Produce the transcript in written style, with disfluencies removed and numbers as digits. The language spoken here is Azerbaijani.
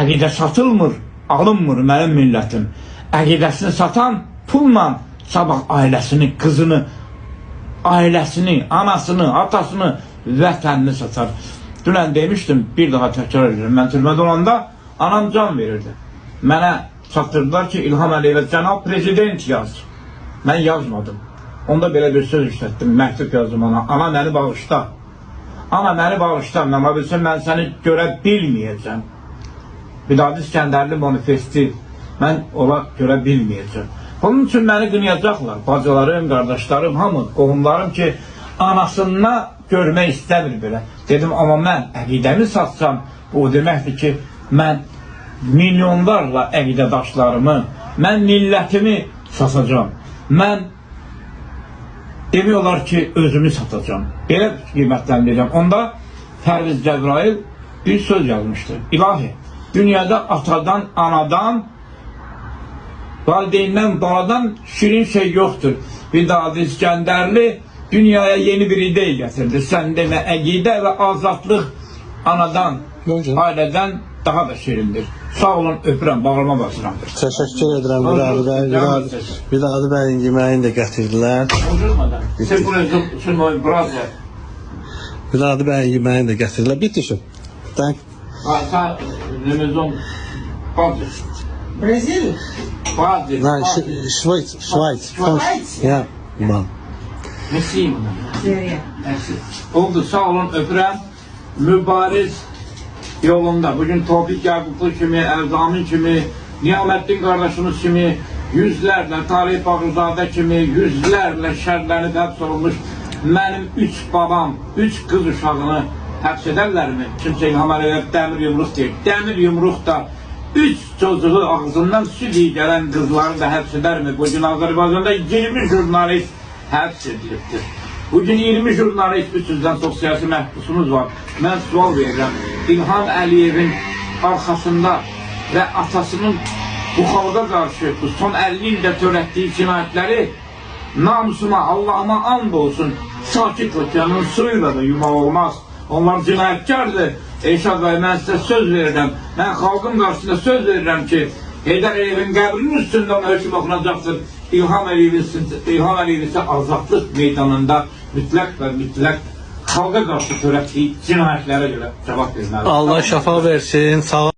Əqidə satılmır, alınmır mənim millətim. Əqidəsini satan pulla sabah ailəsini, qızını, ailəsini, anasını, atasını, vətənini satar. Dünən demişdim, bir daha təkrar edirəm. Mən türmədə olanda anam can verirdi. Mənə çatdırdılar ki, İlham Əliyevə cənab prezident yaz. Mən yazmadım. Onda belə bir söz işlətdim, məktub yazdım ona. Ana məni bağışla. Ana məni bağışla, amma bilsin mən səni görə bilməyəcəm. Vidadi İskəndərli manifesti mən ona görə bilməyəcəm. Bunun üçün məni qınayacaqlar. Bacılarım, qardaşlarım, hamı, qohumlarım ki, anasına görmək istəmir belə. Dedim, amma mən əqidəmi satsam, bu deməkdir ki, mən milyonlarla əqidədaşlarımı, mən millətimi satacam. Mən demək olar ki, özümü satacam. Belə qiymətləndirəcəm. Onda Pərviz Cəbrayıl bir söz yazmışdı. İlahi, dünyada atadan, anadan, valideyndən, baladan şirin şey yoxdur. Vidadi İskəndərli dünyaya yeni bir ideya gətirdi. Sən demə, əqidə və azadlıq anadan, ailədən daha da şirindir. Sağ olun, öpürəm, bağırma basıram. Təşəkkür edirəm Vidadi bəy. Vidadi bəyin yeməyini də gətirdilər. Vidadi bəyin yeməyini də gətirdilər. Bitti şu. Thank. Brazil? Nein, Schweiz. Schweiz? Ja, man. Mesiyim. Oldu, sağ olun, öpürəm. Mübariz yolunda. Bugün Topik Yaqublu kimi, Ərzamın kimi, Niyaməddin qardaşımız kimi, yüzlərlə, Talib Bağırzadə kimi, yüzlərlə şərlənib həbs olunmuş mənim 3 babam, 3 qız uşağını həbs edərlərmi? Kimsə İlham Əliyev dəmir yumruq deyir. Dəmir yumruq da 3 çocuğu ağzından süt iyi gələn qızları da həbs edərmi? Bugün Azərbaycanda 20 jurnalist həbs edilibdir. Bugün 20 jurnalist, 300-dən çox siyasi məhbusumuz var. Mən sual verirəm. İlham Əliyevin arxasında və atasının bu xalqa qarşı bu son 50 ildə törətdiyi cinayətləri namusuma, Allahıma and olsun, sakit okeanın suyuyla da yumaq olmaz. Onlar cinayətkardır. Eşad bəy, mən sizə söz verirəm. Mən xalqın qarşısında söz verirəm ki, Heydər Əliyevin qəbrinin üstündən hökm oxunacaqdır. İlham Əliyev isə azadlıq meydanında mütləq və mütləq xalqa qarşı törətdiyi cinayətlərə görə cavab verməlidir. Allah şəfa versin. Sağ